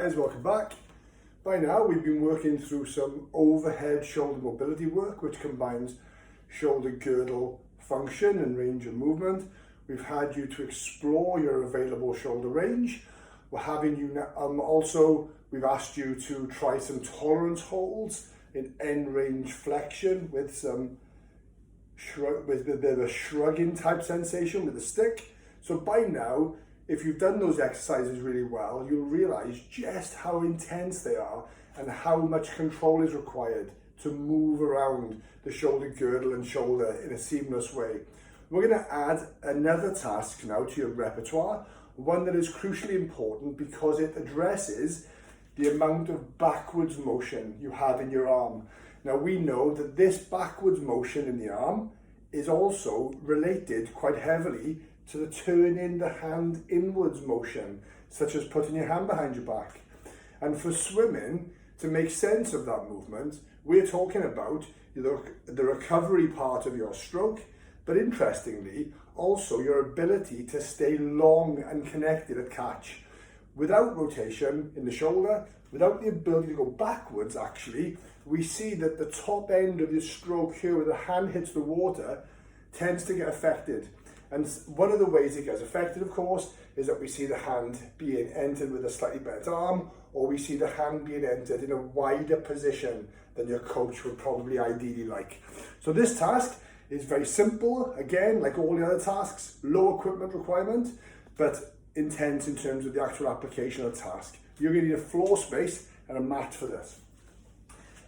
Guys, welcome back. By now we've been working through some overhead shoulder mobility work which combines shoulder girdle function and range of movement. We've had you to explore your available shoulder range. We're having you we've asked you to try some tolerance holds in end range flexion with some with a bit of a shrugging type sensation with the stick. So by now, if you've done those exercises really well, you'll realize just how intense they are and how much control is required to move around the shoulder girdle and shoulder in a seamless way. We're going to add another task now to your repertoire, one that is crucially important because it addresses the amount of backwards motion you have in your arm. Now we know that this backwards motion in the arm is also related quite heavily to the turning the hand inwards motion, such as putting your hand behind your back. And for swimming, to make sense of that movement, we're talking about the recovery part of your stroke, but interestingly, also your ability to stay long and connected at catch. Without rotation in the shoulder, without the ability to go backwards actually, we see that the top end of your stroke here where the hand hits the water tends to get affected. And one of the ways it gets affected, of course, is that we see the hand being entered with a slightly bent arm, or we see the hand being entered in a wider position than your coach would probably ideally like. So this task is very simple, again, like all the other tasks, low equipment requirement, but intense in terms of the actual application of the task. You're going to need a floor space and a mat for this.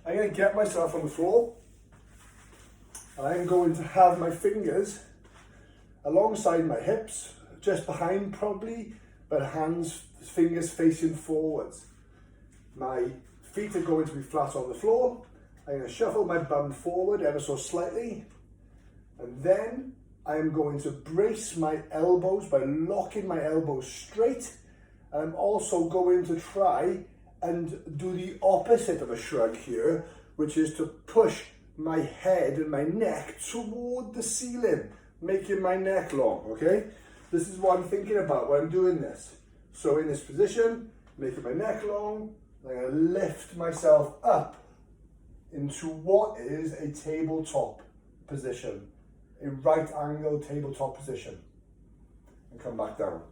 I'm going to get myself on the floor, and I'm going to have my fingers alongside my hips, just behind probably, but fingers facing forwards. My feet are going to be flat on the floor. I'm going to shuffle my bum forward ever so slightly, and then I'm going to brace my elbows by locking my elbows straight. And I'm also going to try and do the opposite of a shrug here, which is to push my head and my neck toward the ceiling, making my neck long, okay? This is what I'm thinking about when I'm doing this. So in this position, making my neck long, I'm going to lift myself up into what is a tabletop position, a right angle tabletop position, and come back down.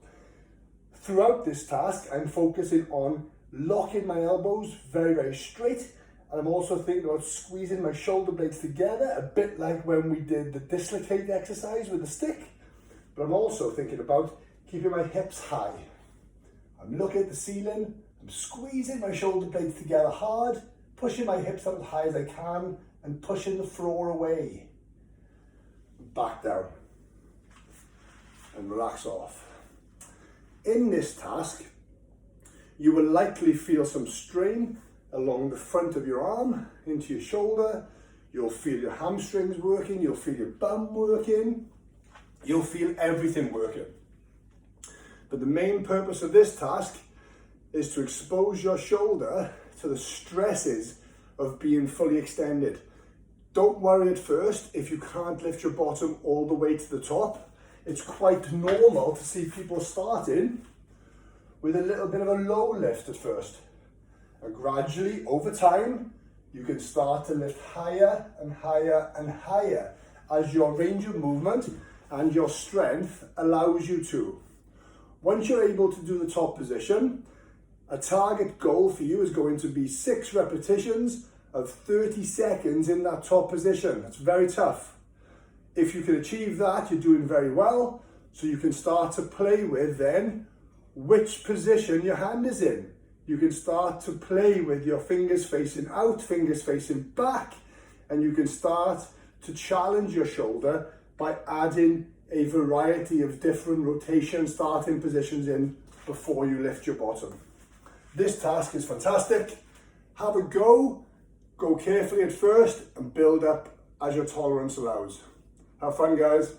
Throughout this task, I'm focusing on locking my elbows very, very straight. And I'm also thinking about squeezing my shoulder blades together, a bit like when we did the dislocate exercise with the stick. But I'm also thinking about keeping my hips high. I'm looking at the ceiling, I'm squeezing my shoulder blades together hard, pushing my hips up as high as I can, and pushing the floor away. Back down. And relax off. In this task, you will likely feel some strain along the front of your arm into your shoulder. You'll feel your hamstrings working, you'll feel your bum working, you'll feel everything working. But the main purpose of this task is to expose your shoulder to the stresses of being fully extended. Don't worry at first if you can't lift your bottom all the way to the top. It's quite normal to see people starting with a little bit of a low lift at first. And gradually, over time, you can start to lift higher and higher and higher as your range of movement and your strength allows you to. Once you're able to do the top position, a target goal for you is going to be 6 repetitions of 30 seconds in that top position. That's very tough. If you can achieve that, you're doing very well. So you can start to play with then which position your hand is in. You can start to play with your fingers facing out, fingers facing back, and you can start to challenge your shoulder by adding a variety of different rotation starting positions in before you lift your bottom. This task is fantastic. Have a go. Go carefully at first and build up as your tolerance allows. Have fun, guys.